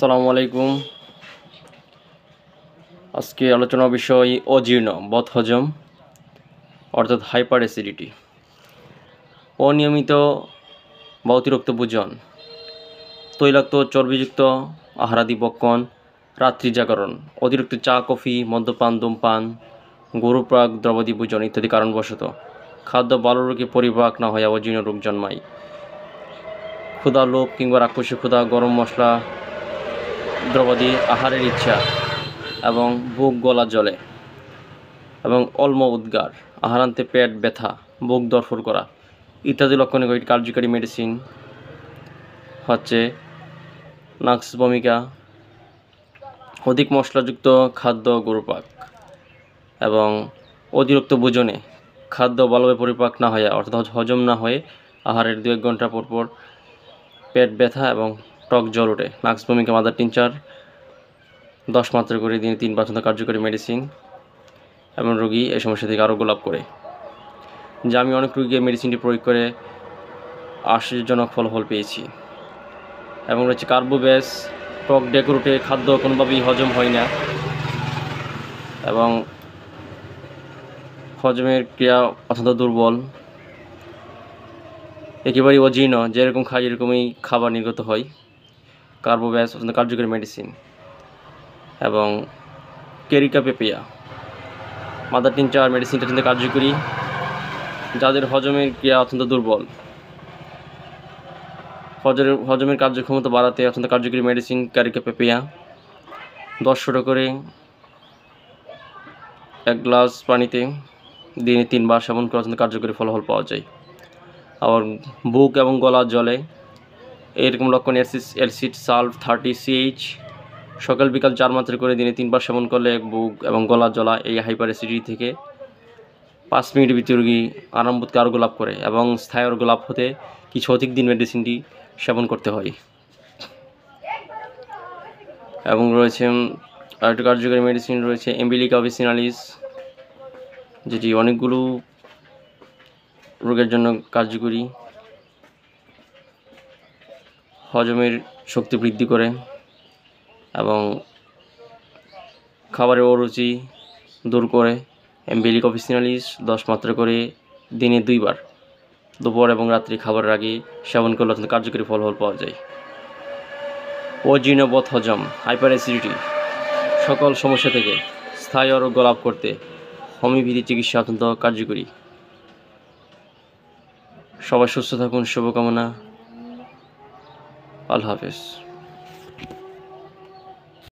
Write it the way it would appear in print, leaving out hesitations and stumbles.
আসসালামু আলাইকুম। আজকে আলোচনার বিষয় অজীর্ণ বদহজম অর্থাৎ হাইপার অ্যাসিডিটি। অনিয়মিত বা অতিরিক্ত ভোজন, তৈলাক্ত চর্বিযুক্ত আহারাদি বক্ষণ, রাত্রি জাগরণ, অতিরিক্ত চা কফি, মদ্যপান, ধূমপান, গরুপ্রাক দ্রবাদি ভোজন ইত্যাদি কারণবশত খাদ্য ভালো রোগে পরিপাক না হয়ে অজীর্ণ রোগ জন্মায়। ক্ষুধা, লোভ কিংবা রাক্ষসী ক্ষুধা, গরম মশলা দ্রবাদি আহারের ইচ্ছা এবং বুক গলা জ্বলে এবং অল্প উদ্গার, আহারান্তে পেট ব্যথা, বুক দরফর করা ইত্যাদি লক্ষণে কয়েকটি কার্যকারী মেডিসিন হচ্ছে নাক্স ভূমিকা, অধিক মশলাযুক্ত খাদ্য গরুপাক এবং অতিরিক্ত ভোজনে খাদ্য ভালোভাবে পরিপাক না হয়ে অর্থাৎ হজম না হয়ে আহারের 2-1 ঘন্টা পর পেট ব্যথা এবং টক জল ওঠে। নাক্স ভূমিকা মাদার টিনচার 10 মাত্রা করে দিনে 3 বার কার্যকরী মেডিসিন এবং রোগী এই সমস্যা থেকে আরোগ্য লাভ করে। যা আমি অনেক রোগীকে মেডিসিনটি প্রয়োগ করে আশ্চর্যজনক ফলাফল পেয়েছি। এবং রয়েছে কার্বোবেস, টক ডেকোরুটে খাদ্য কোনোভাবেই হজম হয় না এবং হজমের ক্রিয়া অত্যন্ত দুর্বল, একেবারেই অজীর্ণ, যেরকম খাই এরকমই খাবার নির্গত হয়। কার্বোবেস অত্যন্ত কার্যকরী মেডিসিন। এবং কেরিকা পেপিয়া মাদার টিনচার মেডিসিনটা অত্যন্ত কার্যকরী, যাদের হজমের ক্রিয়া অত্যন্ত দুর্বল, হজমের কার্যক্ষমতা বাড়াতে অত্যন্ত কার্যকরী মেডিসিন ক্যারিকা পেপিয়া। 10 ছোটো করে 1 গ্লাস পানিতে দিনে 3 বার সেবন করে অত্যন্ত কার্যকরী ফলাফল পাওয়া যায়। আবার বুক এবং গলা জ্বলে এরকম লক্ষণ অ্যাসিড সালফ 30 CH সকাল বিকাল 4 মাত্রা করে দিনে 3 বার সেবন করলে বুক এবং গলা জ্বলা এই হাইপার অ্যাসিডিটি থেকে 5 মিনিটের ভিতরে রোগী আরামবোধকে আরোগ্য লাভ করে এবং স্থায়ী আরোগ্য লাভ হতে কিছু অধিক দিন মেডিসিনটি সেবন করতে হয়। এবং রয়েছে আরেকটি কার্যকরী মেডিসিন রয়েছে এম্বিলিকা অফিসিনালিস, যেটি অনেকগুলো রোগের জন্য কার্যকরী, হজমের শক্তি বৃদ্ধি করে এবং খাবারের অরুচি দূর করে। এম্বিলিকা অফিসিনালিস 10 মাত্রা করে দিনে 2 বার দুপুর এবং রাত্রি খাবারের আগে সেবন করলে অত্যন্ত কার্যকরী ফলাফল পাওয়া যায়। অজীর্ণ বদহজম হাইপার অ্যাসিডিটি সকল সমস্যা থেকে স্থায়ী আরোগ্য লাভ করতে হোমিওপ্যাথি চিকিৎসা অত্যন্ত কার্যকরী। সবাই সুস্থ থাকুন, শুভকামনা। আল্লাহ হাফেজ।